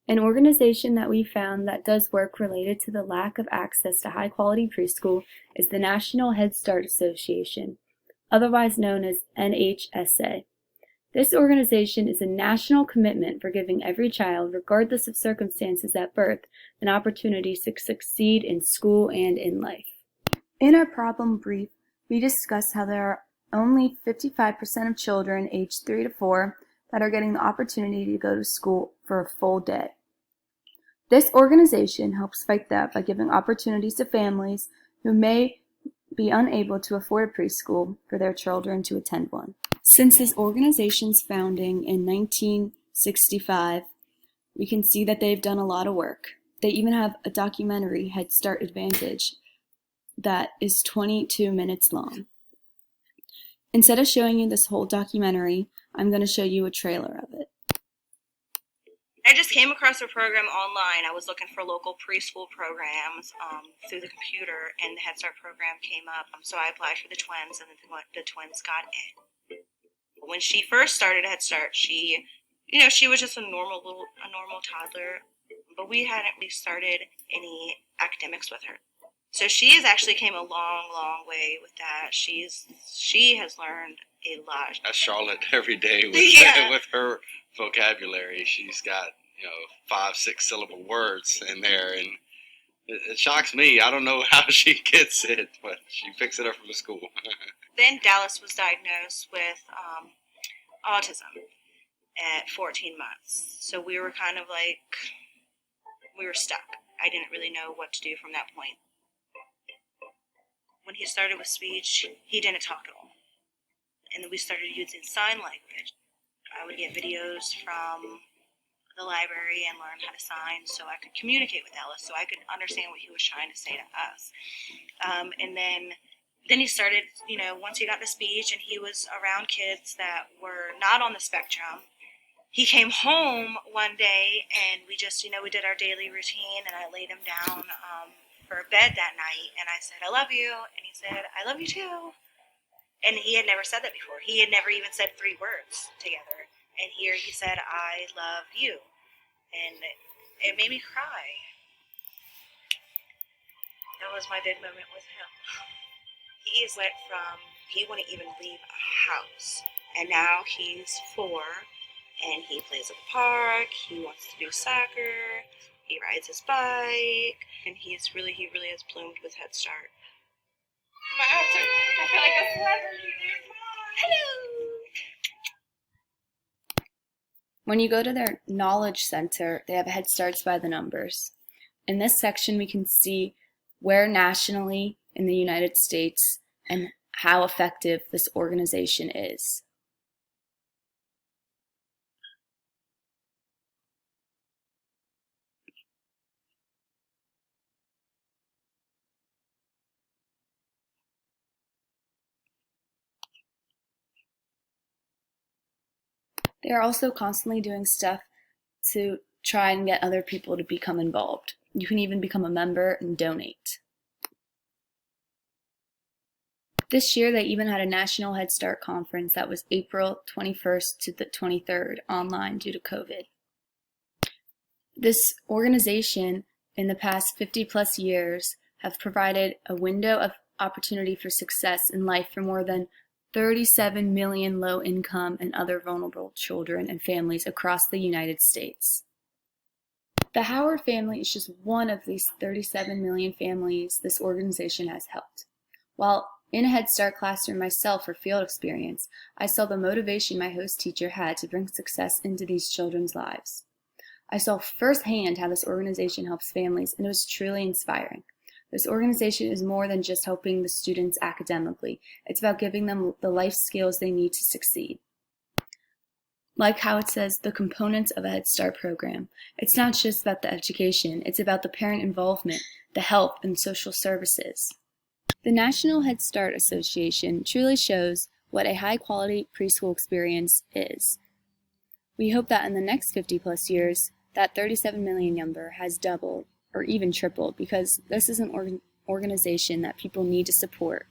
An organization that we found that does work related to the lack of access to high-quality preschool is the National Head Start Association, otherwise known as NHSA. This organization is a national commitment for giving every child, regardless of circumstances at birth, an opportunity to succeed in school and in life. In our problem brief, we discussed how there are only 55% of children aged 3 to 4 that are getting the opportunity to go to school for a full day. This organization helps fight that by giving opportunities to families who may be unable to afford a preschool for their children to attend one. Since this organization's founding in 1965, we can see that they've done a lot of work. They even have a documentary, Head Start Advantage, that is 22 minutes long. Instead of showing you this whole documentary, I'm going to show you a trailer of it. I just came across a program online. I was looking for local preschool programs through the computer, and the Head Start program came up. So I applied for the twins, and the twins got in. When she first started Head Start, she was just a normal toddler, but we hadn't really started any academics with her. So she has actually came a long, long way with that. She has learned a lot. That's Charlotte every day with, with her vocabulary. She's got 5, 6 syllable words in there, and it shocks me. I don't know how she gets it, but she picks it up from the school. Then Dallas was diagnosed with autism at 14 months. So we were kind of like, we were stuck. I didn't really know what to do from that point. When he started with speech, he didn't talk at all. And then we started using sign language. I would get videos from the library and learn how to sign so I could communicate with Ellis, so I could understand what he was trying to say to us. And then he started, once he got to speech and he was around kids that were not on the spectrum, he came home one day and we just, we did our daily routine, and I laid him down for bed that night, and I said, "I love you," and he said, "I love you too." And he had never said that before. He had never even said 3 words together. And here he said, "I love you." And it made me cry. That was my big moment with him. He's went from, he wouldn't even leave a house. And now he's 4, and he plays at the park, he wants to do soccer, he rides his bike, and he really has bloomed with Head Start. I feel like a celebrity. Hello! When you go to their Knowledge Center, they have Head Starts by the numbers. In this section, we can see where nationally in the United States and how effective this organization is. They are also constantly doing stuff to try and get other people to become involved. You can even become a member and donate. This year they even had a National Head Start conference that was April 21st to the 23rd online due to COVID. This organization in the past 50+ years have provided a window of opportunity for success in life for more than 37 million low-income and other vulnerable children and families across the United States. The Howard family is just one of these 37 million families this organization has helped. While in a Head Start classroom myself for field experience, I saw the motivation my host teacher had to bring success into these children's lives. I saw firsthand how this organization helps families, and it was truly inspiring. This organization is more than just helping the students academically. It's about giving them the life skills they need to succeed. Like how it says, the components of a Head Start program. It's not just about the education, it's about the parent involvement, the help, and social services. The National Head Start Association truly shows what a high-quality preschool experience is. We hope that in the next 50+ years, that 37 million number has doubled or even tripled, because this is an organization that people need to support.